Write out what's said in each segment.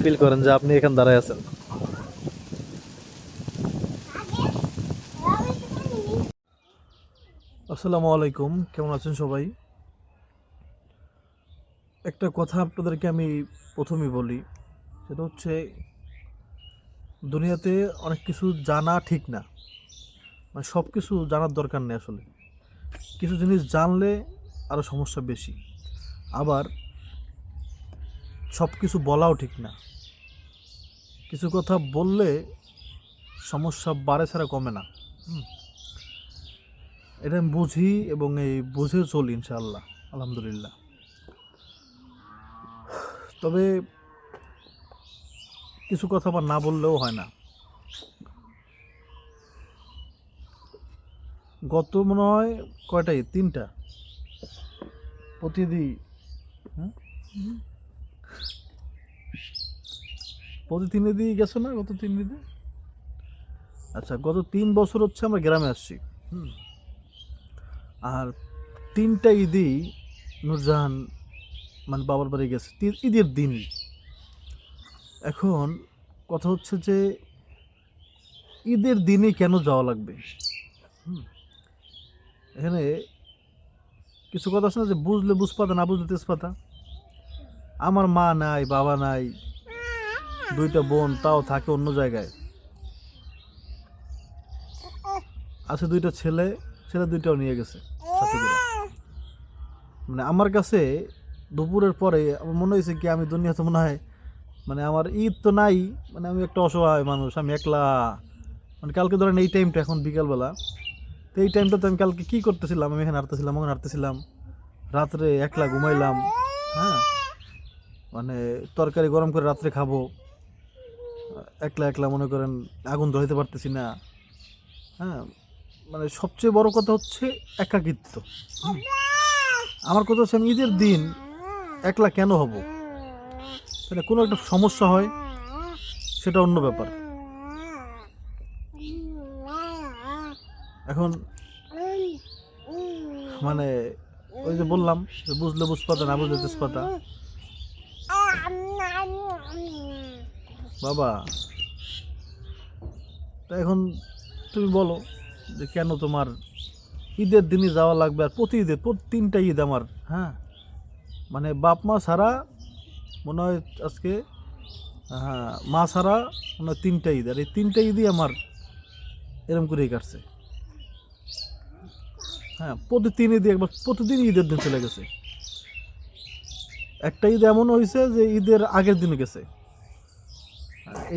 Feel করেন যে আপনি এখানে দাঁড়ায় আছেন। আসসালামু আলাইকুম, কেমন আছেন সবাই? একটা কথা আপনাদেরকে আমি প্রথমেই বলি, সেটা হচ্ছে দুনিয়াতে অনেক কিছু জানা ঠিক না, মানে সব কিছু জানার দরকার নেই আসলে। কিছু জিনিস জানলে আরও সমস্যা বেশি, আবার সব কিছু বলাও ঠিক না। কিছু কথা বললে সমস্যা বাড়ে ছাড়া কমে না। এটা আমি বুঝি এবং এই বুঝেও চলি ইনশাআল্লাহ, আলহামদুলিল্লাহ। তবে কিছু কথা আবার না বললেও হয় না। গত মনে হয় কয়টাই, 3টা প্রতিদিন, হ্যাঁ প্রতি 3 দিনই গেছো না? গত 3 দিনে, আচ্ছা গত 3 বছর হচ্ছে আমরা গ্রামে আসছি। আর 3টা ঈদই নূরজাহান মানে বাবার বাড়ি গেছে ঈদের দিনই। এখন কথা হচ্ছে যে ঈদের দিনই কেন যাওয়া লাগবে? এখানে কিছু কথা আছে না, যে বুঝলে বুঝপাতা, না বুঝলে তেজপাতা। আমার মা নাই, বাবা নাই, 2টা বোন তাও থাকে অন্য জায়গায়, আছে 2টা ছেলে, ছেলে 2টাও নিয়ে গেছে সাথে করে। মানে আমার কাছে দুপুরের পরে আমার মনে হয়েছে কি আমি দুনিয়াতে মনে হয়, মানে আমার ঈদ তো নাই, মানে আমি একটা অসহায় মানুষ, আমি একলা। মানে কালকে ধরেন এই টাইমটা, এখন বিকালবেলা, তো এই টাইমটাতে আমি কালকে কী করতেছিলাম? আমি এখানে হাঁটতেছিলাম, ওখানে হাঁটতেছিলাম, রাত্রে একলা ঘুমাইলাম। হ্যাঁ, মানে তরকারি গরম করে রাত্রে খাবো, একলা একলা মনে করেন আগুন ধরাইতে পারতেছি না। হ্যাঁ, মানে সবচেয়ে বড় কথা হচ্ছে একাকিত্ব। আমার কথা হচ্ছে আমি ঈদের দিন একলা কেন হব? তাহলে কোনো একটা সমস্যা হয়, সেটা অন্য ব্যাপার। এখন মানে ওই যে বললাম, যে বুঝলে বুঝপাতা, না বুঝলে তেজপাতা। বাবা, তা এখন তুমি বলো যে কেন তোমার ঈদের দিনই যাওয়া লাগবে? আর প্রতি ঈদে, 3টা ঈদ আমার, হ্যাঁ, মানে বাপ মা ছাড়া মনে হয় আজকে, হ্যাঁ মা ছাড়া মনে হয় 3টা ঈদ, আর এই 3টা ঈদই আমার এরম করেই কাটছে। হ্যাঁ, প্রতি 3 ঈদে একবার, প্রতিদিন ঈদের দিন চলে গেছে। একটা ঈদ এমন হয়েছে যে ঈদের আগের দিনে গেছে,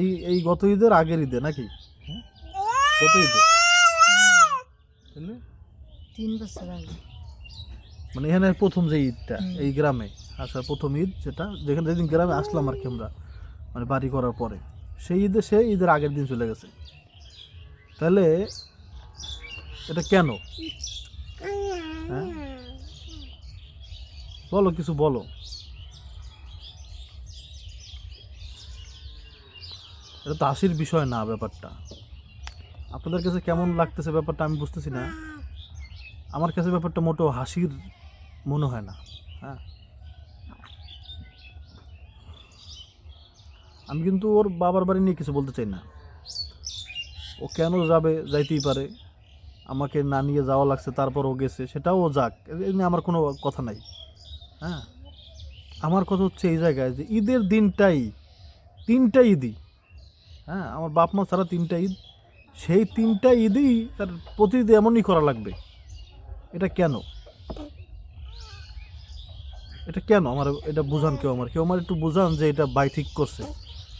এই এই গত ঈদের আগের ঈদে নাকি, গত ঈদে, বুঝলে? 3 বছর আগে। মানে এখানে প্রথম যে ঈদটা এই গ্রামে আসার প্রথম ঈদ, যেটা যেখানে যেদিন গ্রামে আসলাম আর কি আমরা, মানে বাড়ি করার পরে, সেই ঈদে, সেই ঈদের আগের দিন চলে গেছে। তাহলে এটা কেন? হ্যাঁ, বলো, কিছু বলো। এটা তো হাসির বিষয় না ব্যাপারটা। আপনাদের কাছে কেমন লাগতেছে ব্যাপারটা আমি বুঝতেছি না। আমার কাছে ব্যাপারটা মোটেও হাসির মনে হয় না। হ্যাঁ, আমি কিন্তু ওর বাবার বাড়ি নিয়ে কিছু বলতে চাই না। ও কেন যাবে, যাইতেই পারে, আমাকে না নিয়ে যাওয়া লাগছে, তারপর ও গেছে, সেটাও ও যাক, এই নিয়ে আমার কোনো কথা নাই। হ্যাঁ, আমার কথা হচ্ছে এই জায়গায় যে ঈদের দিনটাই, 3টা ঈদই, হ্যাঁ আমার বাপ মা ছাড়া 3টা ঈদ, সেই 3টা ঈদই তার প্রতিদিন এমনই করা লাগবে। এটা কেন? এটা কেন আমার, এটা বুঝান কেউ, কেউ আমার একটু বুঝান যে এটা ভাই ঠিক করছে,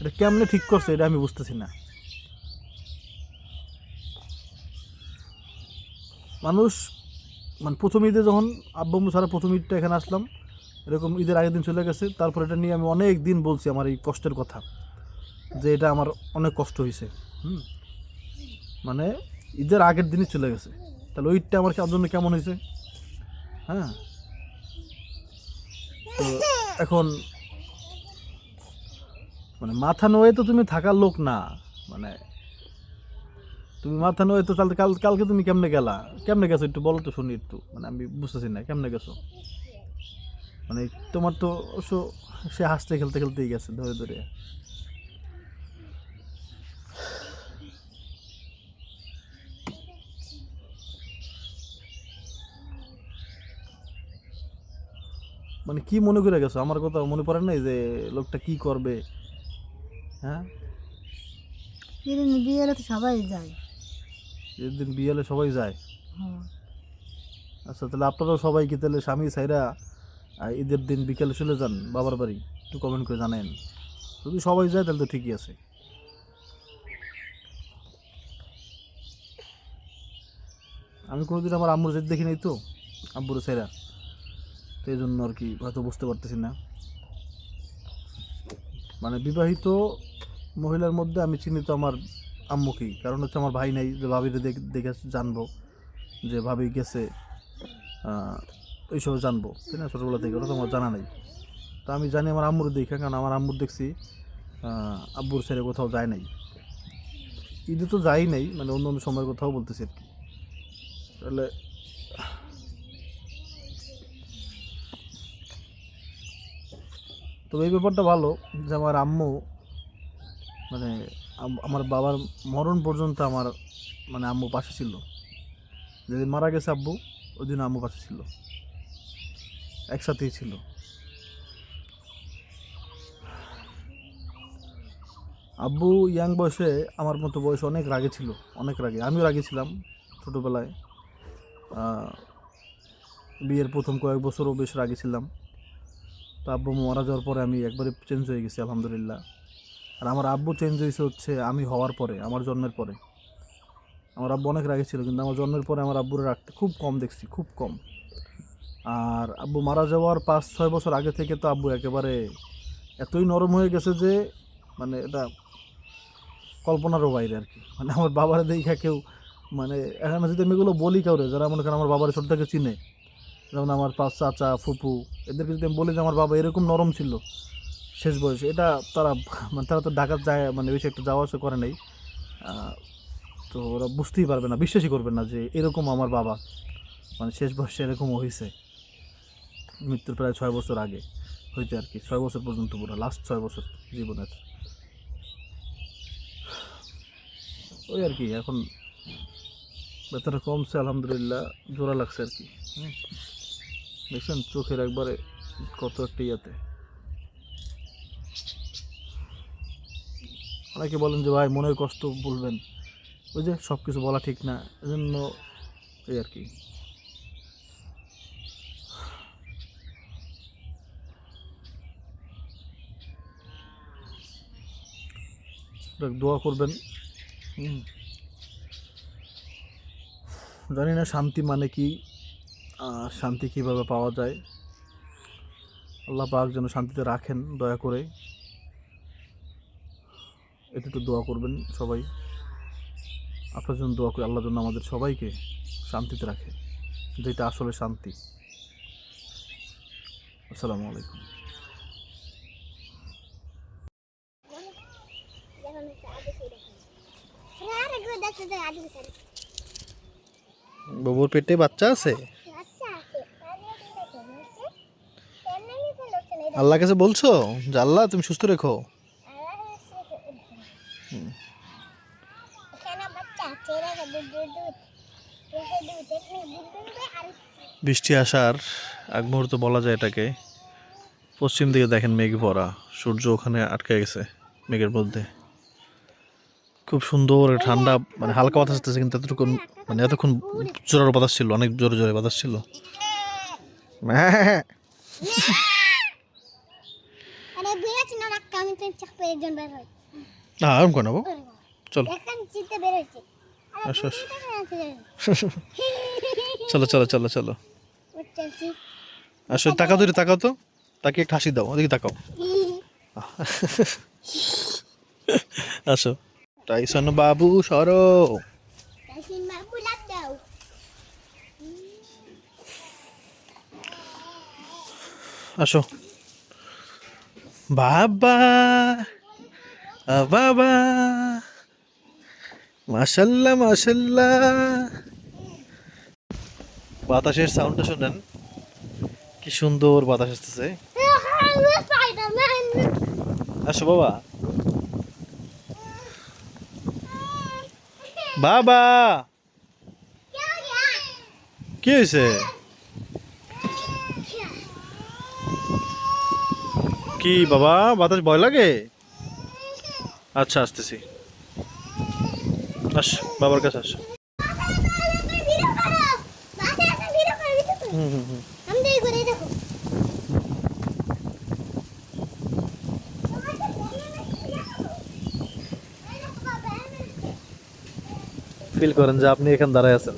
এটা কেমনে ঠিক করছে, এটা আমি বুঝতেছি না। মানুষ মানে প্রথম ঈদে যখন আব্বু আম্মু ছাড়া প্রথম ঈদটা এখানে আসলাম, এরকম ঈদের আগের দিন চলে গেছে, তারপর এটা নিয়ে আমি অনেক দিন বলছি আমার এই কষ্টের কথা, যে এটা আমার অনেক কষ্ট হয়েছে। মানে ঈদের আগের দিনই চলে গেছে, তাহলে ওই ঈদটা আমার জন্য কেমন হয়েছে? হ্যাঁ, তো এখন মানে মাথা নোয়ে তো তুমি থাকার লোক না, মানে তুমি মাথা নোয়ে তো তাহলে কালকে তুমি কেমনে গেলা, কেমনে গেছো একটু বলো তো শুনি একটু, মানে আমি বুঝতেছি না কেমনে গেছো। মানে তোমার তো অবশ্য সে হাসতে খেলতে খেলতেই গেছে ধরে ধরে। মানে কি মনে করে গেছো, আমার কথা মনে পড়ে নাই যে লোকটা কি করবে? হ্যাঁ, এদিন বিয়ে হলে তো সবাই যায়। যেদিন বিয়ে হলে সবাই যায়। হ্যাঁ, আচ্ছা, তাহলে আপনারাও সবাই কি তাহলে স্বামী ছাইরা ঈদের দিন বিকেলে চলে যান বাবার বাড়ি? একটু কমেন্ট করে জানেন। যদি সবাই যায় তাহলে তো ঠিকই আছে। আমি কোনোদিন আমার আম্মুর যেতে দেখি নাই তো, আব্বুর ছাইরা, তো এই জন্য আর কি হয়তো বুঝতে পারতেছি না। মানে বিবাহিত মহিলার মধ্যে আমি চিনি তো আমার আম্মুকেই, কারণ হচ্ছে আমার ভাই নাই যে ভাবিরে দেখে জানবো যে ভাবি গেছে, এইসব জানবো, তাই না? ছোটোবেলা থেকে ওটা তো আমার জানা নাই। তো আমি জানি আমার আম্মুর দেখে, কারণ আমার আম্মুর দেখছি আব্বুর ছেড়ে কোথাও যায় নাই। ঈদে তো যাই নাই, মানে অন্য অন্য সময়ের কথাও বলতেছি আর কি। তাহলে তবে এই ব্যাপারটা ভালো যে আমার আম্মু, মানে আমার বাবার মরণ পর্যন্ত আমার, মানে আম্মু পাশে ছিল। যেদিন মারা গেছে আব্বু, ওই দিন আম্মু পাশে ছিল, একসাথেই ছিল। আব্বু ইয়াং বয়সে, আমার মতো বয়সে অনেক রাগে ছিল, অনেক রাগে। আমিও রাগে ছিলাম ছোটোবেলায়। বিয়ের প্রথম কয়েক বছরও বেশ রাগে ছিলাম। তো আব্বু মারা যাওয়ার পরে আমি একবারে চেঞ্জ হয়ে গেছি আলহামদুলিল্লাহ। আর আমার আব্বু চেঞ্জ হয়েছে হচ্ছে আমি হওয়ার পরে, আমার জন্মের পরে। আমার আব্বু অনেক রাগে ছিল, কিন্তু আমার জন্মের পরে আমার আব্বুরে রাখতে খুব কম দেখছি, খুব কম। আর আব্বু মারা যাওয়ার 5-6 বছর আগে থেকে তো আব্বু একেবারে এতই নরম হয়ে গেছে যে, মানে এটা কল্পনারও বাইরে আর কি। মানে আমার বাবারে দেখা কেউ, মানে এখানে যদি আমি এগুলো বলি কাউরে যারা মনে করেন আমার বাবার ছোট থেকে চিনে, যেমন আমার চাচা ফুপু, এদেরকে যদি আমি বলি যে আমার বাবা এরকম নরম ছিল শেষ বয়সে, এটা তারা, মানে তারা তো ঢাকা যায়, মানে বেশি একটা যাওয়া আসা করে নাই। তো ওরা বুঝতেই পারবে না, বিশ্বাসই করবে না যে এরকম আমার বাবা মানে শেষ বয়সে এরকমও হয়েছে। মৃত্যুর প্রায় 6 বছর আগে হইতে আর কি, 6 বছর পর্যন্ত, পুরো লাস্ট 6 বছর জীবনের। ওই আর কি, এখন ব্যথাটা কমছে আলহামদুলিল্লাহ, জোড়া লাগছে আর কি। দেখছেন চোখের একবারে কত একটা ইয়াতে। অনেকে বলেন যে ভাই মনের কষ্ট বলবেন, ওই যে সব কিছু বলা ঠিক না, এজন্য এই আর কি। দোয়া করবেন। জানি না শান্তি মানে কি, শান্তি কীভাবে পাওয়া যায়। আল্লাহ পাক যেন শান্তিতে রাখেন দয়া করে, এটা একটু দোয়া করবেন সবাই। আপনার জন্য দোয়া করি, আল্লাহর জন্য আমাদের সবাইকে শান্তিতে রাখে, যেটা আসলে শান্তি। আসসালামু আলাইকুম। বাবুর পেটে বাচ্চা আছে, আল্লাহ কাছে বলছো যে আল্লাহ তুমি সুস্থ রেখো। বৃষ্টি আসার আগ মুহূর্ত বলা যায় এটাকে। পশ্চিম দিকে দেখেন মেঘ ভরা, সূর্য ওখানে আটকে গেছে মেঘের মধ্যে। খুব সুন্দর ঠান্ডা, মানে হালকা বাতাস আসতেছে, কিন্তু এতটুকু, মানে এতক্ষণ জোরালো বাতাস ছিল, অনেক জোরে জোরে বাতাস ছিল। না আরাম করে নেবো, চলো আসো আসো। চলো চলো চলো চলো আসো, তাকাও তো, তাকাও তো, তাকে একটা হাসি দাও, ওদিকে তাকাও। আসো, টাইসন বাবু সরো। আসো বাবা, বাবা, মাশাল্লাহ মাশাল্লাহ। বাতাসের সাউন্ডটা শোনেন, কি সুন্দর বাতাস আসতেছে। আসো বাবা। বাবা কি হয়েছে? কি বাবা, বাতাস ভয় লাগে? আচ্ছা আসতেছি। আস, বাবার কাছে আস। হুম হুম হুম। ফিল করেন যে আপনি এখানে দাঁড়ায় আছেন।